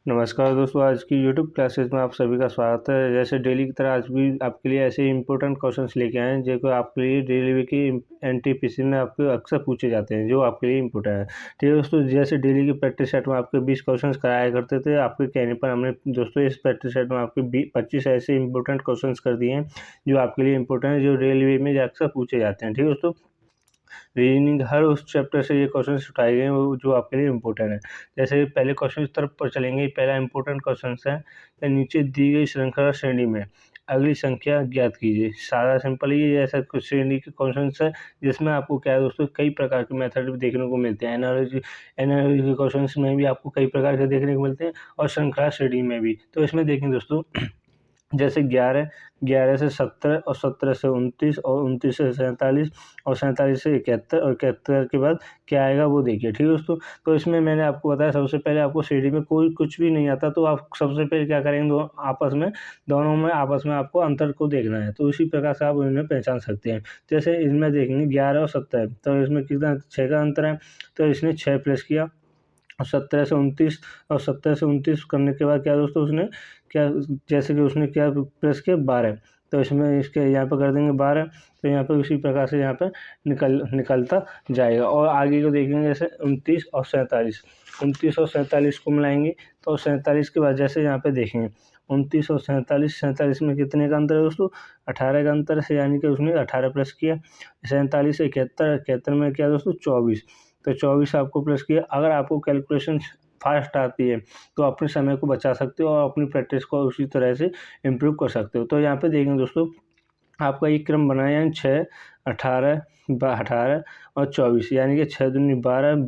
नमस्कार दोस्तों, आज की यूट्यूब क्लासेस में आप सभी का स्वागत है। जैसे डेली की तरह आज भी आपके लिए ऐसे इंपॉर्टेंट क्वेश्चंस लेके आए हैं जो आपके लिए डेली की एनटीपीसी में आपको अक्सर पूछे जाते हैं, जो आपके लिए इंपॉर्टेंट है। ठीक है दोस्तों, जैसे डेली की प्रैक्टिस सेट में आपके 20 क्वेश्चंस कराया करते थे, आपके कहने पर हमने दोस्तों इस प्रैक्टिस सेट में आपके 25 ऐसे इंपॉर्टेंट क्वेश्चन कर दिए हैं जो आपके लिए इंपॉर्टेंट है, जो रेलवे में अक्सर पूछे जाते हैं। ठीक है दोस्तों, रीजनिंग हर उस चैप्टर से ये क्वेश्चन उठाए गए हैं वो जो आपके लिए इंपॉर्टेंट है। जैसे पहले क्वेश्चन की तरफ पर चलेंगे। पहला इंपॉर्टेंट क्वेश्चन है कि नीचे दी गई श्रृंखला श्रेणी में अगली संख्या ज्ञात कीजिए। सारा सिंपल ही ऐसा कुछ श्रेणी के क्वेश्चन है जिसमें आपको क्या है दोस्तों, कई प्रकार के मेथड भी देखने को मिलते हैं। एनालॉजी के क्वेश्चन में भी आपको कई प्रकार के देखने को मिलते हैं और श्रृंखला श्रेणी में भी। तो इसमें देखें दोस्तों, जैसे 11 से 17 और 17 से 29 और 29 से 47 और 47 से 71 और 71 के बाद क्या आएगा वो देखिए। ठीक है दोस्तों, तो इसमें मैंने आपको बताया सबसे पहले आपको श्रेणी में कोई कुछ भी नहीं आता तो आप सबसे पहले क्या करेंगे, दोनों में आपस में आपको अंतर को देखना है। तो इसी प्रकार से आप उन्हें पहचान सकते हैं। जैसे इनमें देखेंगे 11 और 17, तो इसमें कितना 6 का अंतर है, तो इसने 6 प्लस किया। और 17 से 29 और 17 से 29 करने के बाद क्या दोस्तों उसने क्या, जैसे कि उसने क्या प्लस किया 12, तो इसमें इसके यहाँ पर कर देंगे 12। तो यहाँ पर उसी प्रकार से यहाँ पर निकलता जाएगा। और आगे को देखेंगे जैसे 29 और 47, 29 और 47 को मिलाएंगे तो 47 के बाद जैसे यहाँ पे देखेंगे 29 और 47 में कितने का अंतर है दोस्तों, 18 का अंतर है, यानी कि उसने 18 प्लस किया। 47 से 71 में क्या दोस्तों 24, तो 24 आपको प्लस किया। अगर आपको कैलकुलेशन फास्ट आती है तो अपने समय को बचा सकते हो और अपनी प्रैक्टिस को उसी तरह से इम्प्रूव कर सकते हो। तो यहाँ पे देखेंगे दोस्तों, आपका एक क्रम बनाया है 6, 18, 18 और 24, यानी कि 6 दूनी 12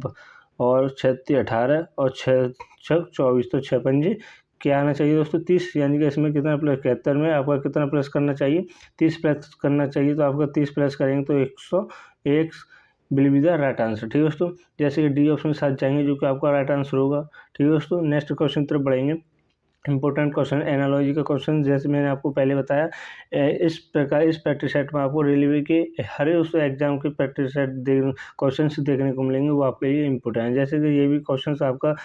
और 6 तीन 18 और 6 छक 24, तो 6 पंजे क्या आना चाहिए दोस्तों 30, यानी कि इसमें कितना प्लस 71 में आपका कितना प्लस करना चाहिए, 30 प्लस करना चाहिए। तो आपका 30 प्लस करेंगे तो 101 will be the right answer. ठीक है दोस्तों, जैसे कि डी ऑप्शन के साथ जाएंगे जो कि आपका राइट आंसर होगा। ठीक है दोस्तों, नेक्स्ट क्वेश्चन तरफ बढ़ेंगे। इंपॉर्टेंट क्वेश्चन एनालॉजी का क्वेश्चन, जैसे मैंने आपको पहले बताया इस प्रकार इस प्रैक्टिस सेट में आपको रेलवे के हर उस एग्जाम के प्रैक्टिस सेट क्वेश्चन देखने को मिलेंगे, वो आपके लिए इंपॉर्टेंट है। जैसे कि ये भी क्वेश्चन आपका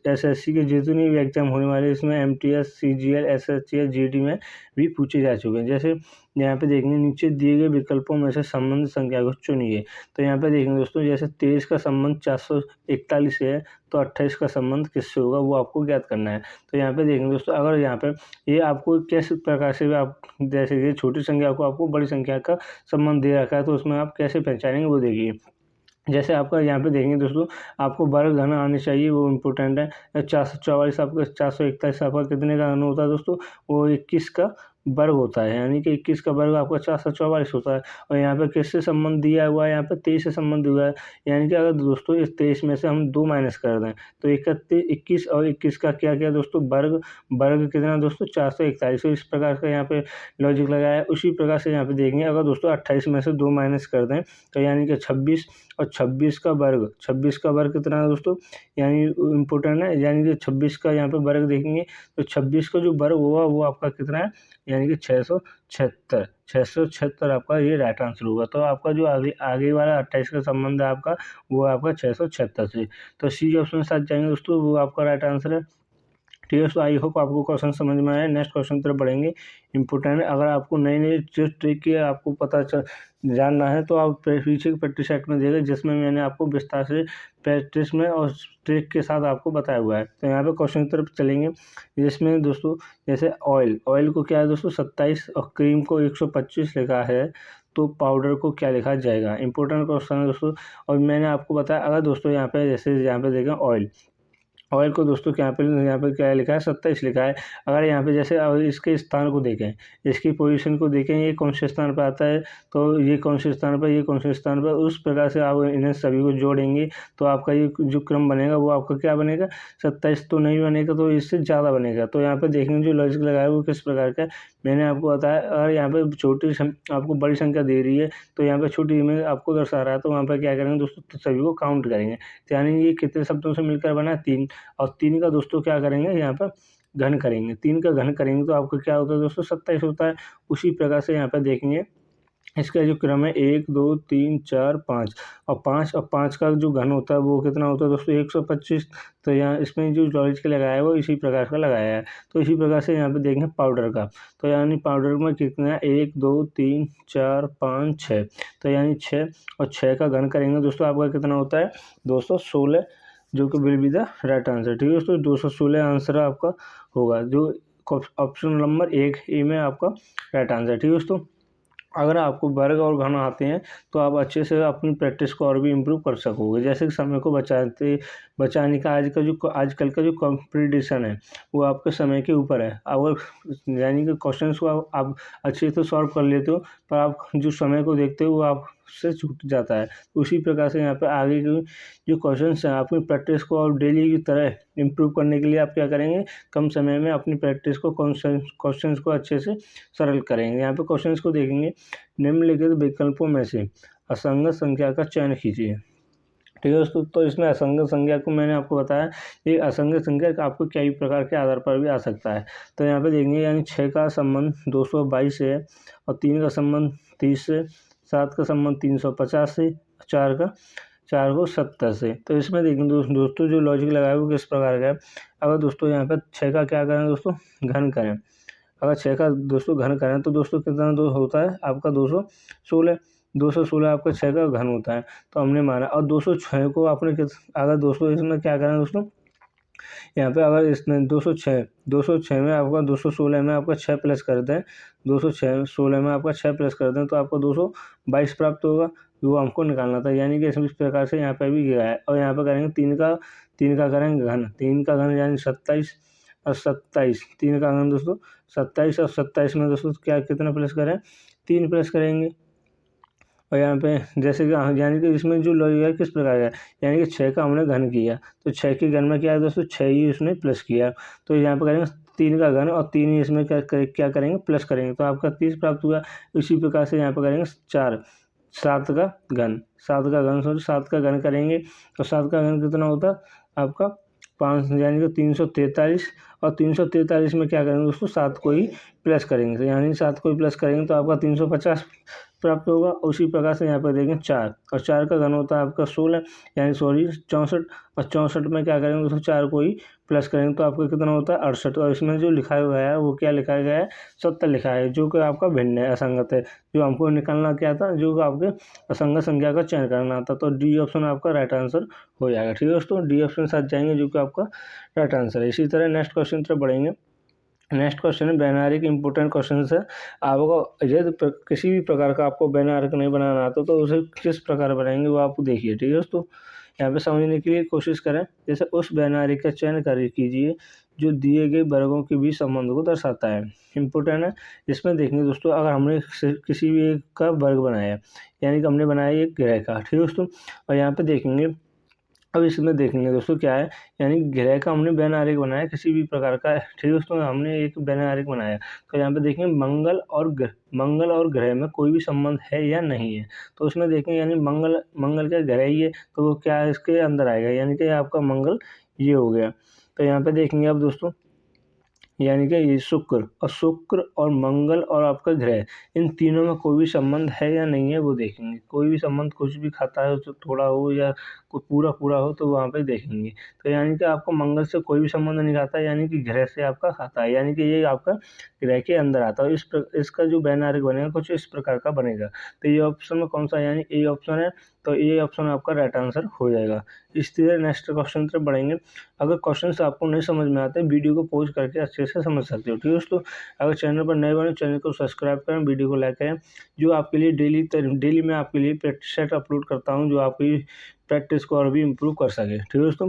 एसएससी के जितने भी एग्जाम होने वाले इसमें एमटीएस, सीजीएल, एसएससी, जीडी में भी पूछे जा चुके हैं। जैसे यहाँ पे देखेंगे नीचे दिए गए विकल्पों में से संबंध संख्या को चुनिए। तो यहाँ पे देखेंगे दोस्तों, जैसे 23 का संबंध 441 से है तो 28 का संबंध किससे होगा वो आपको ज्ञात करना है। तो यहाँ पे देखेंगे दोस्तों, अगर यहाँ पे ये आपको किस प्रकार से भी आप, जैसे कि छोटी संख्या को आपको बड़ी संख्या का संबंध दे रखा है तो उसमें आप कैसे पहचानेंगे वो देखिए। जैसे आपका यहाँ पे देखेंगे दोस्तों, आपको वर्ग घन आने चाहिए, वो इम्पोर्टेंट है। 444 आपका 441 आपका कितने का घन होता है दोस्तों, वो 21 का वर्ग होता है, यानी कि 21 का वर्ग आपका 444 होता है। और यहाँ पे किससे संबंध दिया हुआ है, यहाँ पे 23 से संबंध हुआ है, यानी कि अगर दोस्तों इस 23 में से हम 2 माइनस कर दें तो 21 और 21 का क्या क्या दोस्तों वर्ग, वर्ग कितना दोस्तों 441। तो इस प्रकार का यहाँ पे लॉजिक लगाया है। उसी प्रकार से यहाँ पे देखेंगे, अगर दोस्तों 28 में से 2 माइनस कर दें तो यानी कि 26, और 26 का वर्ग, 26 का वर्ग कितना है दोस्तों, यानी इम्पोर्टेंट है, यानी कि 26 का यहाँ पे वर्ग देखेंगे तो 26 का जो वर्ग होगा वो आपका कितना है, यानी कि 676 आपका ये राइट आंसर होगा। तो आपका जो आगे आगे वाला 28 का संबंध है आपका, वो आपका 676 से। तो सी ऑप्शन के साथ जाएंगे दोस्तों, वो आपका राइट आंसर है। ठीक है, सो आई होप आपको क्वेश्चन समझ में आया। नेक्स्ट क्वेश्चन तरफ बढ़ेंगे। इंपॉर्टेंट है, अगर आपको नई नई ट्रिक की आपको जानना है तो आप पीछे की प्रैक्टिस सेट में देखिए, जिसमें मैंने आपको विस्तार से प्रैक्टिस में और ट्रिक के साथ आपको बताया हुआ है। तो यहाँ पे क्वेश्चन की तरफ चलेंगे, जिसमें दोस्तों जैसे ऑयल को क्या है दोस्तों 27 और क्रीम को 125 लिखा है, तो पाउडर को क्या लिखा जाएगा। इंपॉर्टेंट क्वेश्चन है दोस्तों। और मैंने आपको बताया, अगर दोस्तों यहाँ पे जैसे यहाँ पे देखें ऑयल को दोस्तों यहाँ पे क्या लिखा है 27 लिखा है। अगर यहाँ पे जैसे इसके स्थान को देखें, इसकी पोजीशन को देखें, ये कौन से स्थान पर आता है, तो ये कौन से स्थान पर, ये कौन से स्थान पर, उस प्रकार से आप इन्हें सभी को जोड़ेंगे तो आपका ये जो क्रम बनेगा वो आपका क्या बनेगा, 27 तो नहीं बनेगा, तो इससे ज़्यादा बनेगा। तो यहाँ पे देखेंगे जो लॉजिक लगाया वो किस प्रकार का है, मैंने आपको बताया। अगर यहाँ पे छोटी आपको बड़ी संख्या दे रही है तो यहाँ पे छोटी में आपको दर्शा रहा है, तो वहाँ पर क्या करेंगे दोस्तों, तो सभी को काउंट करेंगे। यानी ये कितने शब्दों से मिलकर बना है 3, और 3 का दोस्तों क्या करेंगे यहाँ पर घन करेंगे, 3 का घन करेंगे तो आपका क्या होता है दोस्तों 27 होता है। उसी प्रकार से यहाँ पर देखेंगे इसका जो क्रम है 1 2 3 4 5 और 5 का जो घन होता है वो कितना होता है दोस्तों 125। तो यहाँ इसमें जो लॉजिक लगाया है वो इसी प्रकार का लगाया है। तो इसी प्रकार से यहाँ पे देखेंगे पाउडर का, तो यानी पाउडर में कितना है 1 2 3 4 5 6, तो यानी 6 और 6 का घन करेंगे दोस्तों आपका कितना होता है 216, जो कि will be the right answer. ठीक है दोस्तों, 216 आंसर आपका होगा, जो ऑप्शन नंबर 1 ए में आपका राइट आंसर। ठीक है दोस्तों, अगर आपको वर्ग और घन आते हैं तो आप अच्छे से अपनी प्रैक्टिस को और भी इम्प्रूव कर सकोगे। जैसे कि समय को बचाने का आजकल का जो कंपटीशन है वो आपके समय के ऊपर है। अगर यानी कि क्वेश्चंस को आप अच्छे से सॉल्व कर लेते हो, पर आप जो समय को देखते हो वो आपसे छूट जाता है। उसी प्रकार से यहाँ पे आगे के जो क्वेश्चंस हैं अपनी प्रैक्टिस को और डेली की तरह इम्प्रूव करने के लिए आप क्या करेंगे, कम समय में अपनी प्रैक्टिस को क्वेश्चंस को अच्छे से सरल करेंगे। यहाँ पे क्वेश्चंस को देखेंगे, निम्नलिखित विकल्पों में से असंगत संख्या का चयन कीजिए। ठीक है दोस्तों, तो इसमें असंगत संख्या को मैंने आपको बताया, ये असंगत संख्या का आपको कई प्रकार के आधार पर भी आ सकता है। तो यहाँ पे देखेंगे यानी 6 का संबंध 222 से है, और 3 का संबंध 30 से, 7 का संबंध 350 से, 4 को 70 से। तो इसमें देखेंगे दोस्तों जो लॉजिक लगाया है वो किस प्रकार का है। अगर दोस्तों यहाँ पे 6 का क्या करें दोस्तों, घन करें। अगर 6 का दोस्तों घन करें तो दोस्तों कितना होता है आपका 216 आपका 6 का घन होता है। तो हमने माना, और 206 को आपने अगर दोस्तों इसमें क्या करें दोस्तों, यहाँ पे अगर इसमें 206 में आपका 216 में आपका 6 प्लस कर दें, 216 में आपका 6 प्लस कर दें तो आपको 222 प्राप्त होगा, वो हमको निकालना था। यानी कि इस प्रकार से यहाँ पे भी गया है। और यहाँ पे करेंगे 3 का करेंगे घन, 3 का घन यानी 27 और 27, 3 का घन दोस्तों 27 और 27 में दोस्तों क्या कितना प्लस करें, 3 प्लस करेंगे। और यहाँ पे जैसे कि यानी कि इसमें जो लॉजिक है किस प्रकार का है, यानी कि 6 का हमने घन किया तो 6 के घन में क्या है दोस्तों 6 ही उसने प्लस किया। तो यहाँ पे करेंगे 3 का घन और 3 ही इसमें क्या करेंगे प्लस करेंगे, तो आपका 30 प्राप्त हुआ। इसी प्रकार से यहाँ पे करेंगे 7 का घन, 7 का घन करेंगे तो 7 का घन कितना होता है आपका 5, यानी कि 343। और 343 में क्या करेंगे दोस्तों 7 को ही प्लस करेंगे, तो यानी 7 को ही प्लस करेंगे तो आपका 350 प्राप्त होगा। उसी प्रकार से यहाँ पर देखें 4, और 4 का घन होता है आपका 16, यानी 64, और 64 में क्या करेंगे दोस्तों 4 को ही प्लस करेंगे तो आपका कितना होता है 68। और इसमें जो लिखा गया है वो क्या लिखा गया है 70 लिखा है, जो कि आपका भिन्न है, असंगत है। जो हमको निकालना क्या था, जो आपके असंगत संख्या का चयन करना था। तो डी ऑप्शन आपका राइट आंसर हो जाएगा। ठीक है दोस्तों, डी ऑप्शन साथ जाएंगे जो कि आपका राइट आंसर है। इसी तरह नेक्स्ट क्वेश्चन तरफ बढ़ेंगे। नेक्स्ट क्वेश्चन है वैनारिक इंपॉर्टेंट क्वेश्चन है। आपको यदि किसी भी प्रकार का आपको वैनारिक नहीं बनाना आता तो उसे किस प्रकार बनाएंगे वो आप देखिए। ठीक है दोस्तों, यहाँ पे समझने के लिए कोशिश करें। जैसे उस वैनारिक का चयन कीजिए जो दिए गए वर्गों के बीच संबंध को दर्शाता है। इम्पोर्टेंट है। इसमें देखेंगे दोस्तों, अगर हमने किसी भी एक का वर्ग बनाया, यानी कि हमने बनाया एक ग्रह का, ठीक है दोस्तों, और यहाँ पे देखेंगे अब इसमें देखेंगे दोस्तों क्या है, यानी ग्रह का हमने बैन आरेख बनाया किसी भी प्रकार का, ठीक है दोस्तों, हमने एक बैन आरेख बनाया। तो यहाँ पे देखेंगे मंगल और ग्रह में कोई भी संबंध है या नहीं है। तो उसमें देखेंगे यानी मंगल का ग्रह ही है तो वो क्या है इसके अंदर आएगा, यानी कि आपका मंगल ये हो गया। तो यहाँ पे देखेंगे अब दोस्तों, यानी कि ये शुक्र और मंगल और आपका ग्रह, इन तीनों में कोई भी संबंध है या नहीं है वो देखेंगे। कोई भी संबंध कुछ भी खाता है तो थोड़ा हो या कोई पूरा हो तो वहाँ पे देखेंगे। तो यानी कि आपको मंगल से कोई भी संबंध नहीं खाता, यानी कि ग्रह से आपका खाता है, यानी कि ये आपका ग्रह के अंदर आता है। इसका जो वैनारिक बनेगा कुछ इस प्रकार का बनेगा। तो ये ऑप्शन में कौन सा, यानी ए ऑप्शन है, तो ये ऑप्शन आपका राइट आंसर हो जाएगा। इस तरह नेक्स्ट क्वेश्चन तरफ बढ़ेंगे। अगर क्वेश्चन आपको नहीं समझ में आते वीडियो को पॉज करके अच्छे से समझ सकते हो। ठीक है दोस्तों, अगर चैनल पर नए बने चैनल को सब्सक्राइब करें, वीडियो को लाइक करें। जो आपके लिए डेली मैं आपके लिए प्रैक्टिस सेट अपलोड करता हूं जो आपकी प्रैक्टिस को और भी इम्प्रूव कर सके। ठीक है दोस्तों,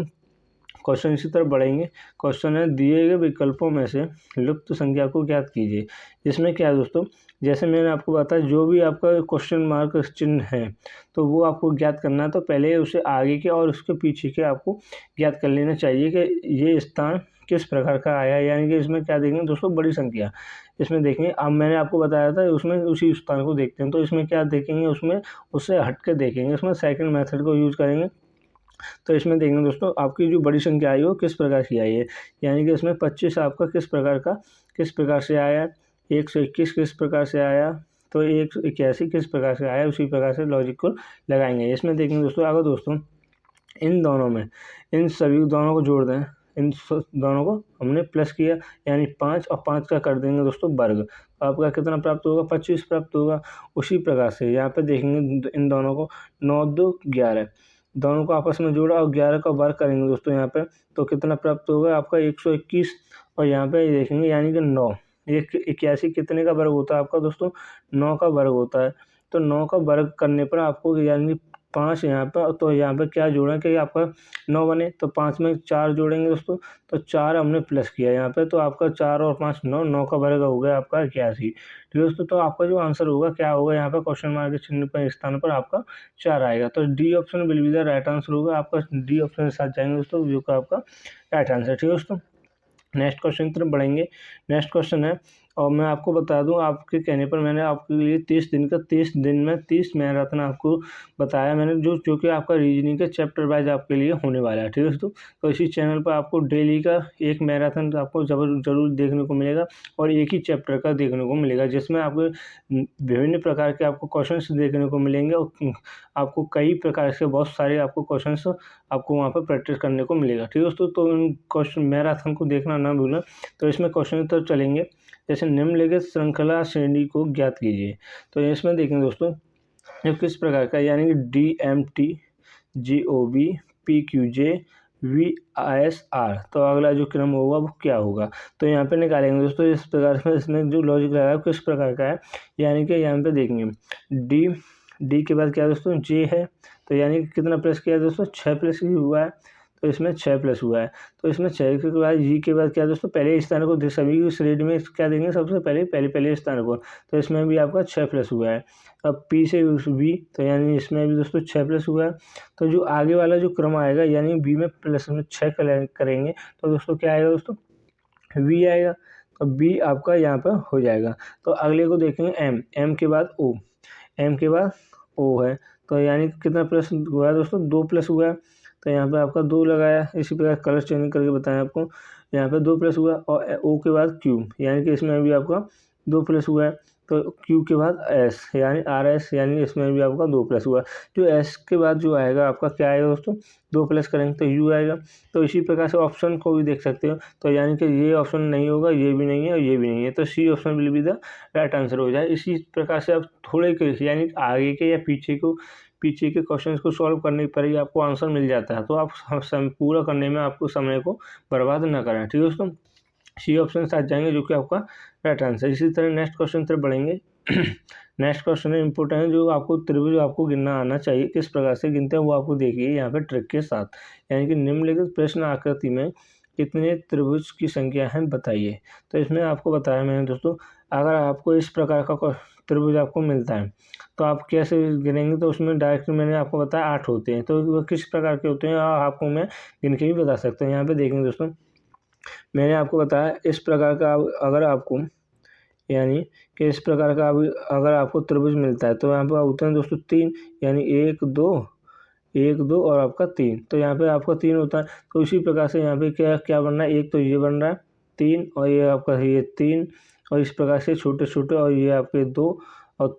क्वेश्चन इसी तरफ बढ़ेंगे। क्वेश्चन है दिए गए विकल्पों में से लुप्त संख्या को ज्ञात कीजिए। इसमें क्या है दोस्तों, जैसे मैंने आपको बताया जो भी आपका क्वेश्चन मार्क चिन्ह है तो वो आपको ज्ञात करना है। तो पहले उसे आगे के और उसके पीछे के आपको ज्ञात कर लेना चाहिए कि ये स्थान किस प्रकार का आया है। यानी कि इसमें क्या देखेंगे दोस्तों, बड़ी संख्या। इसमें देखेंगे, अब मैंने आपको बताया था उसमें उसी स्थान को देखते हैं। तो इसमें क्या देखेंगे, उसमें उससे हट के देखेंगे, उसमें सेकंड मेथड को यूज करेंगे। तो इसमें देखेंगे दोस्तों आपकी जो बड़ी संख्या आई हो किस प्रकार की आई है, यानी कि इसमें 25 आपका किस प्रकार से आया, 121 किस प्रकार से आया, तो 181 किस प्रकार से आया, उसी प्रकार से लॉजिक को लगाएंगे। इसमें देखेंगे दोस्तों, अगर दोस्तों इन दोनों में इन सभी दोनों को जोड़ दें, इन दोनों को हमने प्लस किया यानी 5 और 5 का कर देंगे दोस्तों वर्ग, तो आपका कितना प्राप्त होगा, 25 प्राप्त होगा। उसी प्रकार से यहाँ पे देखेंगे इन दोनों को 9 2 11, दोनों को आपस में जोड़ा और 11 का वर्ग करेंगे दोस्तों यहाँ पे, तो कितना प्राप्त होगा आपका 121। और यहाँ पे देखेंगे यानी कि 9, 81 कितने का वर्ग होता है आपका दोस्तों, 9 का वर्ग होता है। तो 9 का वर्ग करने पर आपको यानी 5 यहाँ पर, तो यहाँ पे क्या जोड़ें कि आपका 9 बने, तो 5 में 4 जोड़ेंगे दोस्तों, तो 4 हमने प्लस किया यहाँ पे, तो आपका 4 और 5 9, 9 का वर्ग हो गया आपका 81। ठीक है दोस्तों, तो आपका जो आंसर होगा क्या होगा, यहाँ पे क्वेश्चन मार्क के चिन्ह पर स्थान पर आपका 4 आएगा। तो D option will be the right answer होगा, आपका डी ऑप्शन के साथ जाएंगे दोस्तों, जो का आपका राइट आंसर। ठीक है दोस्तों, नेक्स्ट क्वेश्चन की तरफ बढ़ेंगे। नेक्स्ट क्वेश्चन है, और मैं आपको बता दूं, आपके कहने पर मैंने आपके लिए 30 दिन में 30 मैराथन आपको बताया मैंने, जो कि आपका रीजनिंग के चैप्टर वाइज आपके लिए होने वाला है। ठीक है दोस्तों, तो इसी चैनल पर आपको डेली का एक मैराथन आपको जरूर देखने को मिलेगा और एक ही चैप्टर का देखने को मिलेगा, जिसमें आपको विभिन्न प्रकार के आपको क्वेश्चंस देखने को मिलेंगे और आपको कई प्रकार से बहुत सारे आपको क्वेश्चंस आपको वहाँ पर प्रैक्टिस करने को मिलेगा। ठीक है दोस्तों, तो इन क्वेश्चन मैराथन को देखना ना भूलें। तो इसमें क्वेश्चन तो चलेंगे, जैसे निम्नलिखित श्रृंखला श्रेणी को ज्ञात कीजिए। तो इसमें देखेंगे दोस्तों, ये किस प्रकार का, यानी कि DMT GOB PQJ VISR, तो अगला जो क्रम होगा वो क्या होगा, तो यहाँ पे निकालेंगे दोस्तों। इस प्रकार से इसमें जो लॉजिक लगा है किस प्रकार का है, यानी कि यहाँ पे देखेंगे डी के बाद क्या है दोस्तों, J है, तो यानी कि कितना प्लस किया है दोस्तों, 6 प्लस ही हुआ है, तो इसमें 6 प्लस हुआ है। तो इसमें 6 के बाद जी के बाद क्या है दोस्तों, पहले स्थान को सभी श्रेणी में क्या देंगे, सबसे पहले स्थान को, तो इसमें भी आपका 6 प्लस हुआ है। अब पी से बी, तो यानी इसमें भी दोस्तों 6 प्लस हुआ है। तो जो आगे वाला जो क्रम आएगा, यानी बी में प्लस में 6 करेंगे, तो दोस्तों क्या आएगा दोस्तों, वी आएगा, तो बी आपका यहाँ पर हो जाएगा। तो अगले को देखेंगे एम के बाद ओ, एम के बाद ओ है, तो यानी कितना प्लस हुआ है दोस्तों, 2 प्लस हुआ है, तो यहाँ पे आपका 2 लगाया। इसी प्रकार कलर चेंज करके बताएं आपको, यहाँ पे 2 प्लस हुआ। और ओ के बाद क्यू, यानी कि इसमें भी आपका 2 प्लस हुआ है। तो क्यू के बाद एस यानी RS, यानी इसमें भी आपका 2 प्लस हुआ। जो एस के बाद जो आएगा आपका क्या आएगा दोस्तों, 2 प्लस करेंगे तो यू आएगा। तो इसी प्रकार से ऑप्शन को भी देख सकते हो, तो यानी कि ये ऑप्शन नहीं होगा, ये भी नहीं है और ये भी नहीं है, तो C option will be the right answer हो जाए। इसी प्रकार से आप थोड़े के यानी आगे के या पीछे के क्वेश्चंस को सॉल्व करने पर ही आपको आंसर मिल जाता है, तो आप पूरा करने में आपको समय को बर्बाद ना करें। ठीक है दोस्तों, सी ऑप्शन साथ जाएंगे, जो कि आपका राइट आंसर। इसी तरह नेक्स्ट क्वेश्चन तरफ बढ़ेंगे। नेक्स्ट क्वेश्चन है इंपॉर्टेंट है, जो आपको त्रिभुज आपको गिनना आना चाहिए, किस प्रकार से गिनते हैं वो आपको देखिए यहाँ पे ट्रिक के साथ। यानी कि निम्नलिखित प्रश्न आकृति में कितने त्रिभुज की संख्या है बताइए। तो इसमें आपको बताया मैंने दोस्तों, अगर आपको इस प्रकार का त्रिभुज आपको मिलता है तो आप कैसे गिनेंगे, तो उसमें डायरेक्ट मैंने आपको बताया 8 होते हैं, तो वो किस प्रकार के होते हैं आपको मैं गिन के भी बता सकता हूँ। यहाँ पे देखेंगे दोस्तों, मैंने आपको बताया इस प्रकार का, अगर आपको यानी कि इस प्रकार का अगर आपको त्रिभुज मिलता है, तो यहाँ पर होते हैं दोस्तों 3, यानी 1 2 और आपका 3, तो यहाँ पे आपका 3 होता है। तो इसी प्रकार से यहाँ पे क्या बन रहा है, एक तो ये बन रहा है 3, और ये आपका ये 3, और इस प्रकार से छोटे छोटे, और ये आपके 2 और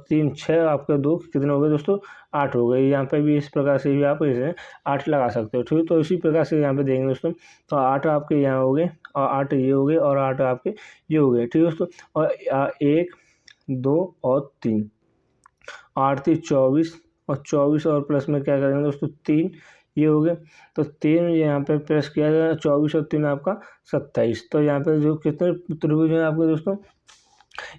3 6, आपके 2 कितने हो गए दोस्तों, 8 हो गए। यहाँ पे भी इस प्रकार से भी आप इसे 8 लगा सकते हो। ठीक है, तो इसी प्रकार से यहाँ पे देखेंगे दोस्तों, तो 8 आपके यहाँ हो गए, और 8 ये हो गए, और 8 आपके ये हो गए। ठीक है दोस्तों, और 1 2 और 3, 8 3 24, और 24 और प्लस में क्या करेंगे दोस्तों 3, ये हो गए। तो 3 यहाँ पे प्लस किया जाएगा, 24 और 3 आपका 27। तो यहाँ पे जो कितने त्रिभुज हैं आपके दोस्तों,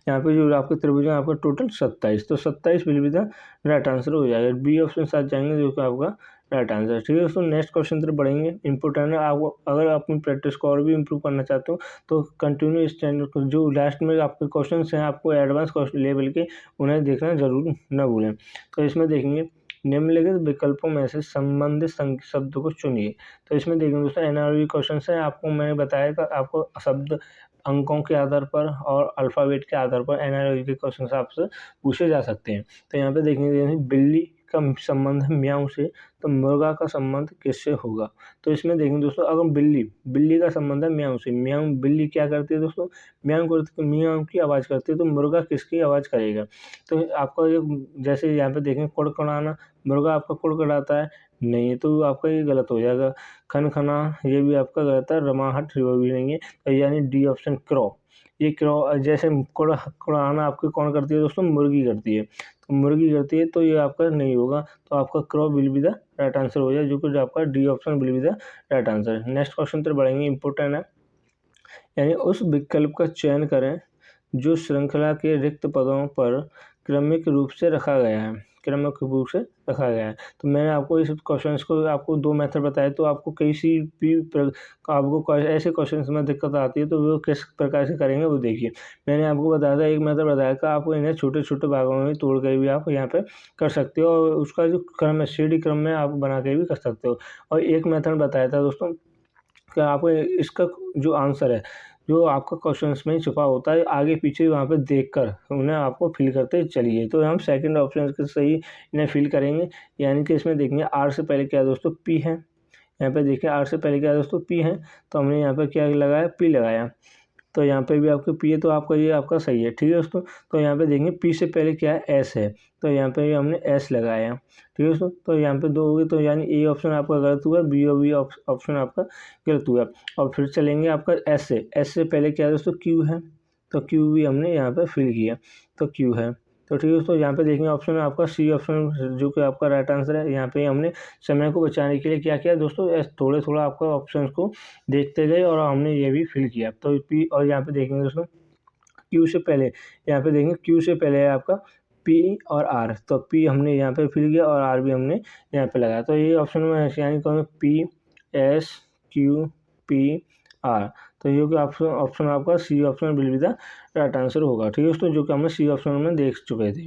यहाँ पे जो आपके त्रिभुज हैं आपका टोटल 27, तो 27 will be the right answer हो जाएगा। बी ऑप्शन साथ जाएंगे, जो कि आपका राइट आंसर। ठीक है दोस्तों, नेक्स्ट क्वेश्चन तरफ बढ़ेंगे। इंपॉर्टेंट है, आपको अगर आप अपनी प्रैक्टिस को और भी इंप्रूव करना चाहते हो तो कंटिन्यू इस चैनल को, जो लास्ट में आपके क्वेश्चन हैं आपको एडवांस क्वेश्चन लेवल के, उन्हें देखना जरूर न भूलें। तो इसमें देखेंगे निम्नलिखित विकल्पों में से संबंधित शब्द को चुनिए। तो इसमें देखेंगे दोस्तों NRV क्वेश्चन है, आपको मैंने बताया था, आपको शब्द अंकों के आधार पर और अल्फ़ाबेट के आधार पर NRV के क्वेश्चन आपसे पूछे जा सकते हैं। तो यहाँ पे देखेंगे बिल्ली का संबंध है म्याऊं से, तो मुर्गा का संबंध किससे होगा? तो इसमें देखेंगे दोस्तों, अगर बिल्ली का संबंध है म्याऊं से, म्याऊं बिल्ली क्या करती है दोस्तों, म्याऊं करती है, तो म्याऊं की आवाज़ करती है, तो मुर्गा किसकी आवाज़ करेगा? तो आपका ये जैसे यहाँ पे देखें कुड़कुड़ाना, मुर्गा आपका कुड़कुड़ाता है नहीं, तो आपका ये गलत हो जाएगा। खनखना ये भी आपका गलत है, रमाहट वो भी नहीं है, तो यानी डी ऑप्शन क्रॉ। ये क्रॉ जैसे कुड़ाना आपकी कौन करती है दोस्तों, मुर्गी करती है, तो मुर्गी करती है, तो ये आपका नहीं होगा, तो आपका क्रॉ will be the right answer हो जाए, जो कि आपका D option will be the right answer. Next question पर बढ़ेंगे, इंपॉर्टेंट है, यानी उस विकल्प का चयन करें जो श्रृंखला के रिक्त पदों पर क्रमिक रूप से रखा गया है, क्रमिक रूप से रखा गया है। तो मैंने आपको इस क्वेश्चंस को आपको 2 मेथड बताए, तो आपको किसी भी आपको ऐसे क्वेश्चंस में दिक्कत आती है तो वो किस प्रकार से करेंगे वो देखिए। मैंने आपको बताया था, एक मेथड बताया था, आपको इन्हें छोटे-छोटे भागों में तोड़ कर भी आप यहाँ पे कर सकते हो, और उसका जो क्रम है सीढ़ी क्रम में आप बना के भी कर सकते हो। और एक मेथड बताया था दोस्तों कि आपको इसका जो आंसर है, जो आपका क्वेश्चंस में छुपा होता है, आगे पीछे वहाँ पे देखकर उन्हें आपको फिल करते चलिए। तो हम सेकंड ऑप्शन के सही इन्हें फिल करेंगे, यानी कि इसमें देखेंगे आर से पहले क्या है दोस्तों, पी है। यहाँ पे देखिए आर से पहले क्या है दोस्तों, पी है, तो हमने यहाँ पे क्या लगाया, पी लगाया। तो यहाँ पे भी आपको पी है, तो आपका ये आपका सही है, ठीक है दोस्तों। तो यहाँ पे देखेंगे पी से पहले क्या है, एस है, तो यहाँ पे हमने एस लगाया, ठीक है दोस्तों। तो यहाँ पे 2 हो गए, तो यानी ए ऑप्शन आपका गलत हुआ, बी और बी ऑप्शन आपका गलत हुआ। और फिर चलेंगे आपका एस से पहले क्या है दोस्तों, क्यू है, तो क्यू भी हमने यहाँ पे फिल किया, तो क्यू है। तो ठीक है दोस्तों, यहाँ पे देखेंगे ऑप्शन आपका सी ऑप्शन जो कि आपका राइट आंसर है। यहाँ पे हमने समय को बचाने के लिए क्या किया दोस्तों, थोड़े थोड़ा आपका ऑप्शन को देखते गए और हमने ये भी फिल किया। तो पी, और यहाँ पे देखेंगे दोस्तों क्यू से पहले, यहाँ पे देखेंगे क्यू से पहले है आपका पी और आर, तो पी हमने यहाँ पे फिल किया और आर भी हमने यहाँ पे लगाया। तो ये ऑप्शन में यानी कौन, P S Q P R, तो ये कि ऑप्शन आपका C option will be the right answer होगा, ठीक है दोस्तों, जो कि हमने सी ऑप्शन में देख चुके थे।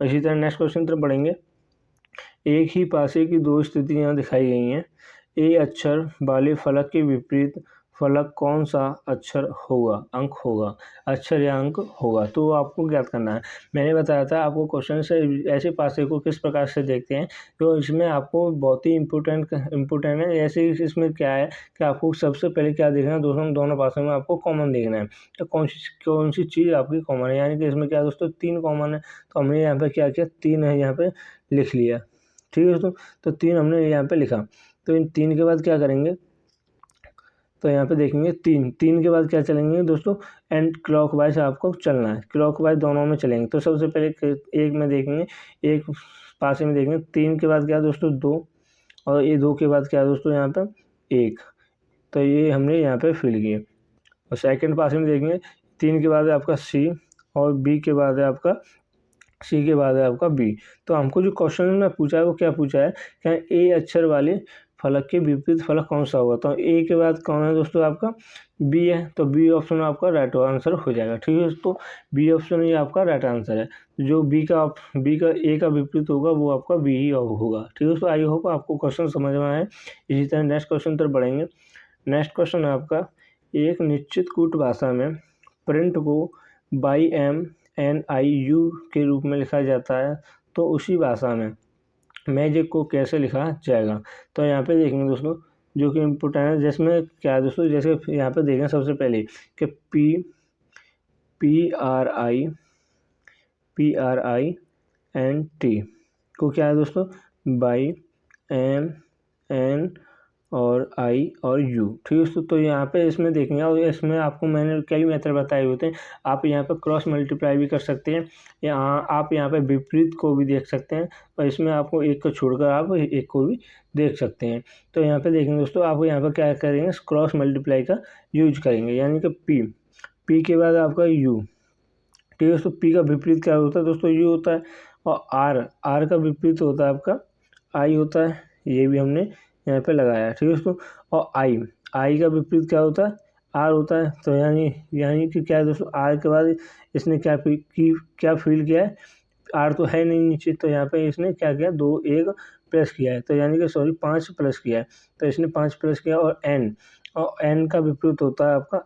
इसी तरह नेक्स्ट क्वेश्चन तरफ बढ़ेंगे। एक ही पासे की 2 स्थितियाँ दिखाई गई हैं, ए अक्षर वाले फलक के विपरीत फलक कौन सा अक्षर होगा, अंक होगा, अक्षर या अंक होगा, तो आपको ज्ञात करना है। मैंने बताया था आपको क्वेश्चन से ऐसे पासे को किस प्रकार से देखते हैं, तो इसमें आपको बहुत ही इम्पोर्टेंट है। ऐसे इसमें क्या है कि आपको सबसे पहले क्या देखना है दोनों पासे में आपको कॉमन देखना है, तो कौन सी चीज़ आपकी कॉमन है, यानी कि इसमें क्या दोस्तों 3 कॉमन है, तो हमने यहाँ पे क्या किया, 3 है यहाँ पे लिख लिया, ठीक है दोस्तों। तो 3 हमने यहाँ पे लिखा, तो इन 3 के बाद क्या करेंगे, तो यहाँ पे देखेंगे 3 के बाद क्या चलेंगे दोस्तों, एंड क्लॉकवाइज आपको चलना है, क्लॉकवाइज दोनों में चलेंगे। तो सबसे पहले एक में देखेंगे, एक पासे में देखेंगे, 3 के बाद क्या है दोस्तों 2, और ये 2 के बाद क्या है दोस्तों यहाँ पे 1, तो ये हमने यहाँ पे फिल किए। और सेकंड पासे में देखेंगे 3 के बाद है आपका सी, और बी के बाद है आपका सी के बाद है आपका बी। तो हमको जो क्वेश्चन में पूछा है वो क्या पूछा है, क्या ए अक्षर वाले फलक के विपरीत फलक कौन सा होगा, तो ए के बाद कौन है दोस्तों आपका बी है, तो बी ऑप्शन आपका राइट आंसर हो जाएगा, ठीक है दोस्तों। बी ऑप्शन ये आपका राइट आंसर है, जो बी का ए का विपरीत होगा वो आपका बी ही होगा, ठीक है दोस्तों। आई होप आपको क्वेश्चन समझ में आए। इसी तरह नेक्स्ट क्वेश्चन तरफ बढ़ेंगे। नेक्स्ट क्वेश्चन है आपका, एक निश्चित कूट भाषा में प्रिंट को YMNIU के रूप में लिखा जाता है, तो उसी भाषा में मैजिक को कैसे लिखा जाएगा। तो यहाँ पे देखेंगे दोस्तों, जो कि इम्पोर्टेंट है, जिसमें क्या है दोस्तों, जैसे यहाँ पे देखें सबसे पहले कि PRINT को क्या है दोस्तों, YMN और I और U, ठीक है दोस्तों। तो यहाँ पे इसमें देखेंगे, और इसमें आपको मैंने कई मेथड बताए होते हैं। आप यहाँ पे क्रॉस मल्टीप्लाई भी कर सकते हैं, आप यहाँ पे विपरीत को भी देख सकते हैं, और इसमें आपको एक को छोड़कर आप एक को भी देख सकते हैं। तो यहाँ पे देखेंगे दोस्तों, आप यहाँ पे क्या करेंगे, क्रॉस मल्टीप्लाई का यूज करेंगे, यानी कि पी के बाद आपका U, ठीक है दोस्तों। पी का विपरीत क्या होता है दोस्तों, U होता है, और आर का विपरीत होता है आपका I होता है, ये भी हमने यहाँ पे लगाया, ठीक है दोस्तों। और आई का विपरीत क्या होता है, आर होता है, तो यानी कि क्या है दोस्तों, आर के बाद इसने क्या फील किया है, आर तो है नहीं नीचे, तो यहाँ पे इसने क्या किया, 2 1 प्लस किया है, तो यानी कि 5 प्लस किया है, तो इसने 5 प्लस किया। और एन का विपरीत होता है आपका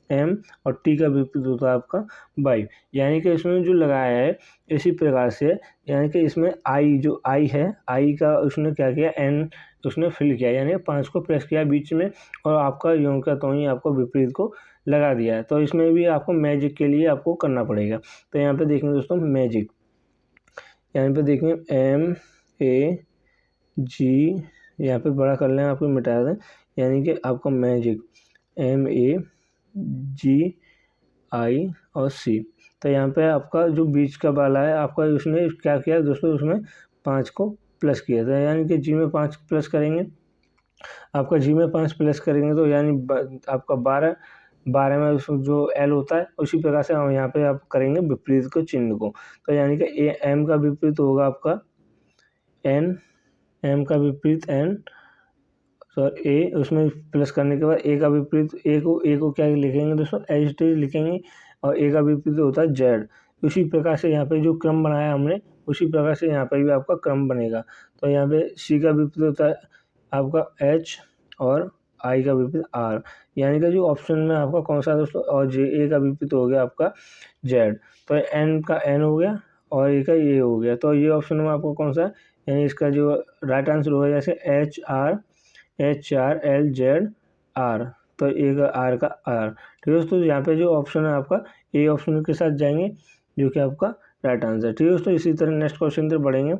एम और टी का विपरीत होता है आपका वाई। यानी कि इसमें जो लगाया है इसी प्रकार से, यानी कि इसमें आई जो आई है, आई का उसने क्या किया, एन उसने फिल किया, यानी 5 को प्रेस किया बीच में और आपका यूं का तो ही आपको विपरीत को लगा दिया है। तो इसमें भी आपको मैजिक के लिए आपको करना पड़ेगा। तो यहाँ पे देखेंगे दोस्तों मैजिक, यहाँ पे देखेंगे एम ए जी, यहाँ पे बड़ा कर लें, आपको मिटा दें, यानी कि आपका मैजिक एम ए जी आई और सी। तो यहाँ पे आपका जो बीच का वाला है आपका उसने क्या किया दोस्तों, उसमें 5 को प्लस किया था, यानी कि जी में 5 प्लस करेंगे, आपका जी में 5 प्लस करेंगे तो यानी आपका 12, 12 में उसमें जो एल होता है उसी प्रकार से हम यहाँ पे आप करेंगे विपरीत को चिन्ह को। तो यानी कि ए एम का विपरीत होगा आपका एन, एम का विपरीत एन, सर ए, उसमें प्लस करने के बाद ए का विपरीत, ए को क्या लिखेंगे दोस्तों, एच टी लिखेंगे, और ए का विपरीत होता है जेड। उसी प्रकार से यहाँ पे जो क्रम बनाया हमने उसी प्रकार से यहाँ पे भी आपका क्रम बनेगा। तो यहाँ पे सी का विपरीत होता है आपका एच और आई का विपरीत आर, यानी कि जो ऑप्शन में आपका कौन सा दोस्तों, और जे ए का विपरीत हो गया आपका जेड। तो एन का एन हो गया और ए का ए हो गया। तो ये ऑप्शन में आपको कौन सा, यानी इसका जो राइट आंसर होगा जैसे H R L Z R, तो ए का आर का आर। ठीक है दोस्तों, यहाँ पे जो ऑप्शन है आपका ए ऑप्शन के साथ जाएंगे जो कि आपका राइट आंसर। ठीक है दोस्तों, इसी तरह नेक्स्ट क्वेश्चन तक बढ़ेंगे।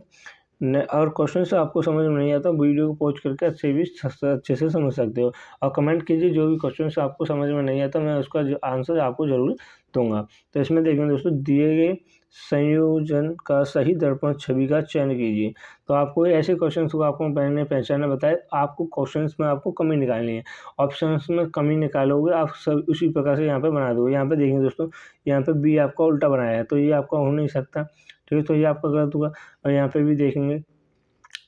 और क्वेश्चन से आपको समझ में नहीं आता वीडियो को पॉज करके अच्छे से समझ सकते हो, और कमेंट कीजिए जो भी क्वेश्चन से आपको समझ में नहीं आता, मैं उसका जो आंसर आपको जरूर दूंगा। तो इसमें देखेंगे दोस्तों, दिए गए संयोजन का सही दर्पण छवि का चयन कीजिए। तो आपको ऐसे क्वेश्चन को आपको मैंने पहचाना बताया, आपको क्वेश्चंस में आपको कमी निकालनी है, ऑप्शंस में कमी निकालोगे आप सब उसी प्रकार से यहाँ पे बना दोगे। यहाँ पे देखेंगे दोस्तों, यहाँ पे बी आपका उल्टा बनाया है तो ये आपका हो नहीं सकता। ठीक है, तो ये आपका गलत होगा। और यहाँ पे भी देखेंगे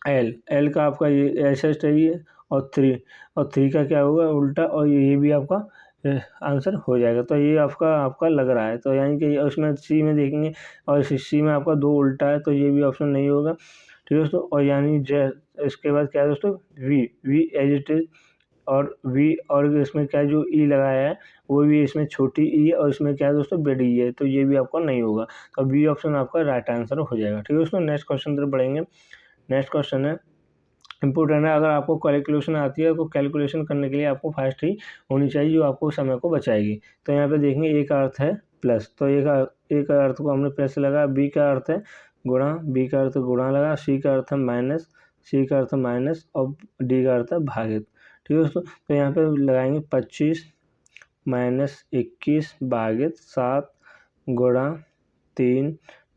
एल का आपका ये ऐसा चाहिए, और थ्री का क्या होगा उल्टा, और ये भी आपका आंसर हो जाएगा। तो ये आपका लग रहा है, तो यानी कि उसमें सी में देखेंगे और सी में आपका 2 उल्टा है तो ये भी ऑप्शन नहीं होगा। ठीक है दोस्तों, और यानी इसके बाद क्या है दोस्तों, वी एज इट इज, और वी और इसमें क्या जो ई लगाया है वो भी इसमें छोटी ई है और इसमें क्या है दोस्तों बड़ी ई है, तो ये भी आपका नहीं होगा। तो बी ऑप्शन आपका राइट आंसर हो जाएगा। ठीक है दोस्तों, नेक्स्ट क्वेश्चन तरफ बढ़ेंगे। नेक्स्ट क्वेश्चन है इंपॉर्टेंट है, अगर आपको कैलकुलेशन आती है तो कैलकुलेशन करने के लिए आपको फास्ट ही होनी चाहिए जो आपको समय को बचाएगी। तो यहाँ पे देखेंगे ए का अर्थ है प्लस, तो ए का अर्थ को हमने प्लस लगा, बी का अर्थ है गुणा, बी का अर्थ गुणा लगा, सी का अर्थ है माइनस, सी का अर्थ माइनस, और डी का अर्थ है भागित। ठीक है दोस्तों, तो यहाँ पे लगाएंगे 25 माइनस 21 भागित 7 गुणा 3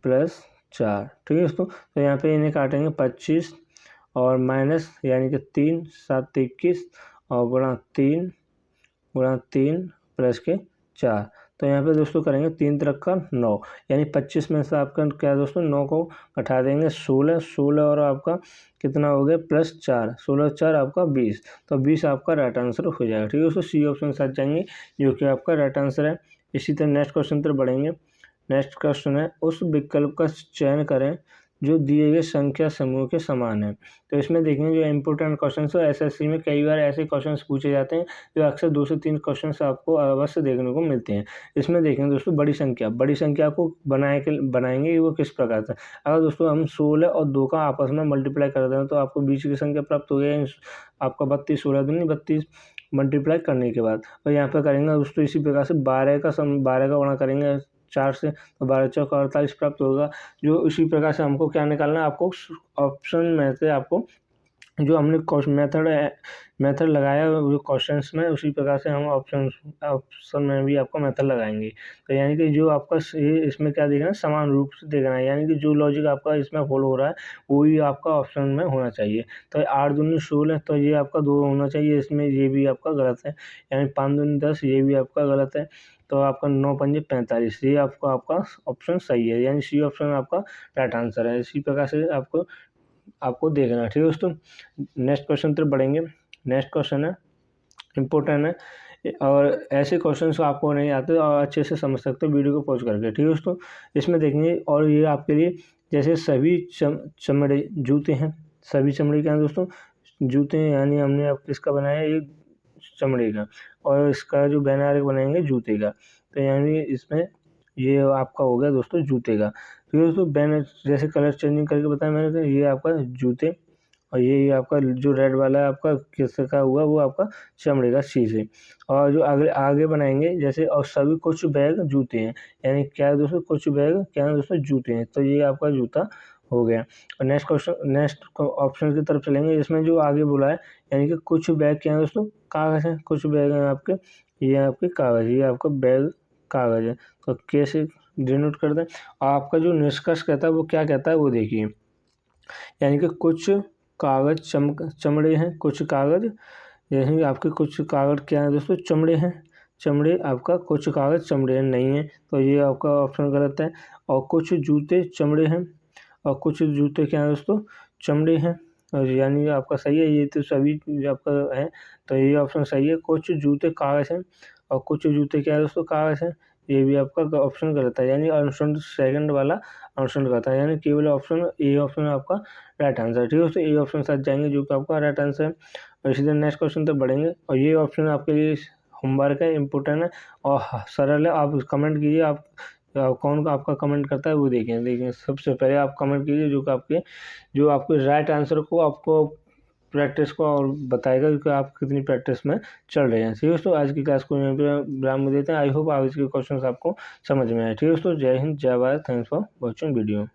प्लस 4। ठीक है दोस्तों, तो यहाँ पे इन्हें काटेंगे 25 और माइनस यानी कि 3 7 21 और गुणा 3 प्लस के 4। तो यहाँ पे दोस्तों करेंगे 3 तरह का 9, यानी 25 में से आपका क्या है दोस्तों 9 को घटा देंगे 16 और आपका कितना हो गया प्लस 4, 16 4 आपका 20, तो 20 आपका राइट आंसर हो जाएगा। ठीक है दोस्तों, सी ऑप्शन के साथ जाएंगे जो कि आपका राइट आंसर है। इसी तरह नेक्स्ट क्वेश्चन पर बढ़ेंगे। नेक्स्ट क्वेश्चन है उस विकल्प का चयन करें जो दिए गए संख्या समूह के समान है। तो इसमें देखेंगे जो इम्पोर्टेंट क्वेश्चन है, एसएससी में कई बार ऐसे क्वेश्चंस पूछे जाते हैं जो अक्सर 2 से 3 क्वेश्चंस आपको अवश्य देखने को मिलते हैं। इसमें देखेंगे दोस्तों बड़ी संख्या को बनाएंगे वो किस प्रकार से। अगर दोस्तों हम 16 और 2 का आपस में मल्टीप्लाई कर दें तो आपको बीच की संख्या प्राप्त हो गया आपका 32, 16 दूनी 32 मल्टीप्लाई करने के बाद। और यहाँ पर करेंगे दोस्तों इसी प्रकार से 12 का गुणा करेंगे 4 से, तो 12 चौका 48 प्राप्त होगा। जो इसी प्रकार से हमको क्या निकालना है, आपको ऑप्शन में से आपको जो हमने मेथड लगाया जो क्वेश्चंस में उसी प्रकार से हम ऑप्शन में भी आपको मेथड लगाएंगे। तो यानी कि जो आपका इसमें क्या देखना है, समान रूप से देखना है, यानी कि जो लॉजिक आपका इसमें फॉलो हो रहा है वही आपका ऑप्शन में होना चाहिए। तो 8 दूनी 16 तो ये आपका 2 होना चाहिए, इसमें ये भी आपका गलत है। यानी 5 दूनी 10 ये भी आपका गलत है। तो आपका 9 पंजे 45 ये आपका ऑप्शन सही है, यानी सी ऑप्शन आपका राइट आंसर है। इसी प्रकार से आपको देखना है। ठीक है दोस्तों, नेक्स्ट क्वेश्चन तरफ बढ़ेंगे। नेक्स्ट क्वेश्चन है इम्पोर्टेंट है और ऐसे क्वेश्चन आपको नहीं आते और अच्छे से समझ सकते हो वीडियो को पॉज करके। ठीक है दोस्तों, इसमें देखेंगे और ये आपके लिए जैसे सभी चमड़े जूते हैं, सभी चमड़े क्या है दोस्तों जूते हैं, यानी हमने अब किसका बनाया है, एक चमड़े का और इसका जो बैनर बनाएंगे जूते का। तो यानी इसमें ये आपका हो गया दोस्तों जूते का। फिर दोस्तों बैनर जैसे कलर चेंजिंग करके बताया मैंने, तो ये आपका जूते, और ये आपका जो रेड वाला है आपका किसका हुआ, वो आपका चमड़े का शीशे। और जो आगे आगे बनाएंगे जैसे, और सभी कुछ बैग जूते हैं, यानी क्या है दोस्तों, कुछ बैग क्या है दोस्तों, जूते हैं। तो ये आपका जूता हो गया। और नेक्स्ट ऑप्शन की तरफ चलेंगे, इसमें जो आगे बोला है, यानी कि कुछ बैग क्या है दोस्तों, कागज़ हैं, कुछ बैग हैं आपके, ये आपके कागज़, ये आपका बैग कागज़ है। तो कैसे डिनोट करते हैं, और आपका जो निष्कर्ष कहता है वो क्या कहता है वो देखिए, यानी कि कुछ कागज़ चमड़े हैं, कुछ कागज़, यही आपके कुछ कागज़ क्या है दोस्तों, चमड़े हैं, चमड़े आपका कुछ कागज़ चमड़े नहीं है, तो ये आपका ऑप्शन गलत है। और कुछ जूते चमड़े हैं, और कुछ जूते क्या है दोस्तों, चमड़े हैं, और यानी आपका सही है, ये तो सभी आपका है, तो ये ऑप्शन सही है। कुछ जूते कागज़ हैं, और कुछ जूते क्या है दोस्तों, कागज़ हैं, ये भी आपका ऑप्शन गलत है, यानी ऑप्शन सेकंड वाला ऑप्शन गलत है, यानी केवल ऑप्शन ए ऑप्शन आपका राइट आंसर। ठीक है दोस्तों, ए ऑप्शन के साथ जाएंगे जो कि आपका राइट आंसर है। और इसी तरह नेक्स्ट क्वेश्चन तक बढ़ेंगे, और ये ऑप्शन आपके लिए होमवर्क है, इम्पोर्टेंट है और सरल है। आप कमेंट कीजिए, आप कौन आपका कमेंट करता है वो देखें। सबसे पहले आप कमेंट कीजिए जो आपके राइट आंसर को आपको प्रैक्टिस को और बताएगा कि आप कितनी प्रैक्टिस में चल रहे हैं। ठीक है दोस्तों, आज की क्लास को यहाँ पे विराम देते हैं। आई होप आज के क्वेश्चन आपको समझ में आए। ठीक है दोस्तों, जय हिंद, जय Bharat, thanks for watching video.